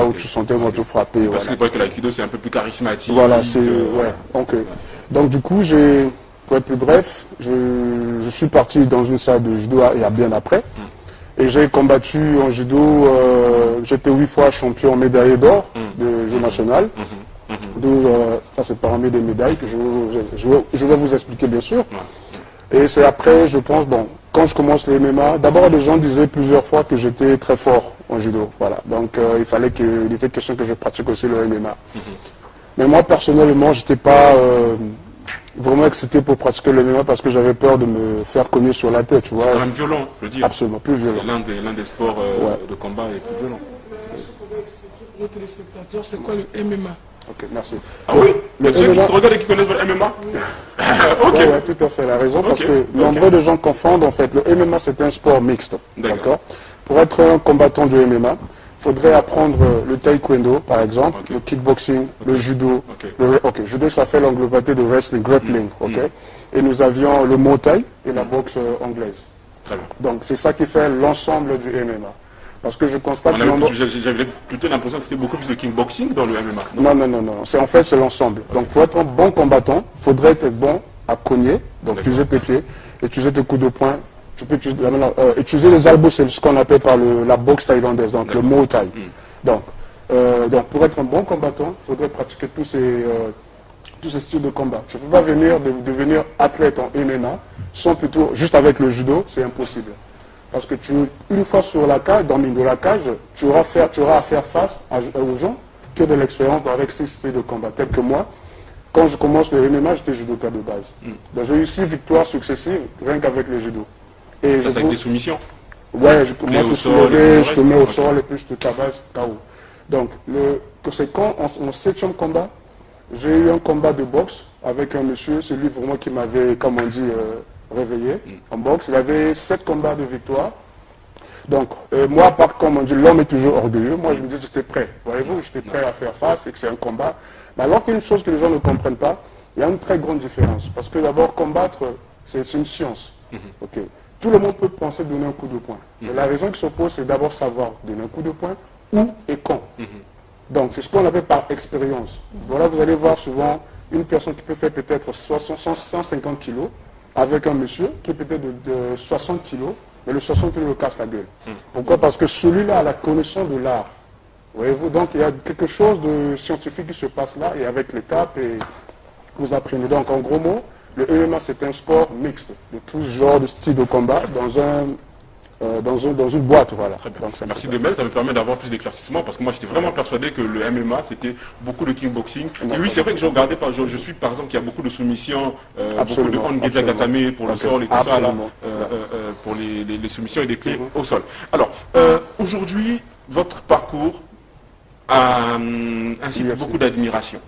là où tu sentais qu'on te frappait. Parce que que l'aïkido c'est un peu plus charismatique. Voilà, c'est... ouais. Donc du coup, pour être plus bref, je suis parti dans une salle de judo et bien après. Et j'ai combattu en judo, j'étais 8 fois champion médaillé d'or de jeu national. Ça c'est parmi des médailles que je vais vous expliquer bien sûr. Et c'est après, je pense, bon, quand je commence le MMA, d'abord les gens disaient plusieurs fois que j'étais très fort en judo. Voilà. Donc il était question que je pratique aussi le MMA. Mais moi personnellement, j'étais pas vraiment excité pour pratiquer le MMA parce que j'avais peur de me faire cogner sur la tête, tu vois. C'est quand même violent, je veux dire. Absolument, plus violent. C'est l'un des sports de combat les plus violents. Est-ce que vous pouvez expliquer pour nos téléspectateurs c'est quoi le MMA? Ok, merci. Ah oui, le ceux MMA... qui regardent et qui connaissent le MMA. Ok. Ouais, tout à fait, la raison, parce que nombreux de gens confondent, en fait, le MMA c'est un sport mixte, d'accord. Pour être un combattant du MMA, il faudrait apprendre le taekwondo, par exemple, le kickboxing, le judo. Judo, ça fait l'englobalité de wrestling, grappling, Et nous avions le Muay Thai et la boxe anglaise. Très bien. Donc c'est ça qui fait l'ensemble du MMA. Parce que je constate j'avais plutôt l'impression que c'était beaucoup plus de kickboxing dans le MMA. Non. C'est l'ensemble. Donc pour être un bon combattant, il faudrait être bon à cogner, donc utiliser tes pieds, utiliser tes coups de poing. Tu peux utiliser les elbows, c'est ce qu'on appelle par la boxe thaïlandaise, donc le Muay Thai. Donc pour être un bon combattant, il faudrait pratiquer tous ces styles de combat. Tu ne peux pas devenir athlète en MMA sans plutôt, juste avec le judo, c'est impossible. Parce que une fois sur la cage, dans de la cage, tu auras à faire face aux gens qui ont de l'expérience avec ces styles de combat. Tel que moi, quand je commence le MMA, j'étais judoka de base. Donc j'ai eu 6 victoires successives, rien qu'avec le judo. Et ça, c'est avec des soumissions? Ouais, je te mets au sol et puis je te tabasse KO. Donc, c'est quand, en 7e combat, j'ai eu un combat de boxe avec un monsieur, c'est lui vraiment qui m'avait, comme on dit, réveillé en boxe. Il avait 7 combats de victoire. Donc, moi, comme on dit, l'homme est toujours orgueilleux. Moi, je me dis, j'étais prêt. Voyez-vous, j'étais prêt à faire face et que c'est un combat. Mais alors qu'il y a une chose que les gens ne comprennent pas, il y a une très grande différence. Parce que d'abord, combattre, c'est une science. Tout le monde peut penser donner un coup de poing. Mais la raison qui s'oppose, c'est d'abord savoir donner un coup de poing, où et quand. Donc, c'est ce qu'on appelle par expérience. Voilà, vous allez voir souvent une personne qui peut faire peut-être 150 kilos avec un monsieur qui est peut-être de 60 kilos, mais le 60 kilos le casse la gueule. Pourquoi? Parce que celui-là a la connaissance de l'art. Voyez-vous, donc il y a quelque chose de scientifique qui se passe là, et avec l'étape, et vous apprenez. Donc, en gros mots, le MMA, c'est un sport mixte de tout genre de style de combat dans une boîte, voilà. Très bien. Donc, merci Demel, ça me permet d'avoir plus d'éclaircissement parce que moi j'étais vraiment persuadé que le MMA c'était beaucoup de kickboxing. Et oui, c'est vrai que je regardais, je suis par exemple qu'il y a beaucoup de soumissions, beaucoup de Ongeza Gatame pour le sol et tout ça, là, pour les soumissions et des clés au sol. Alors, aujourd'hui, votre parcours a incité beaucoup d'admiration.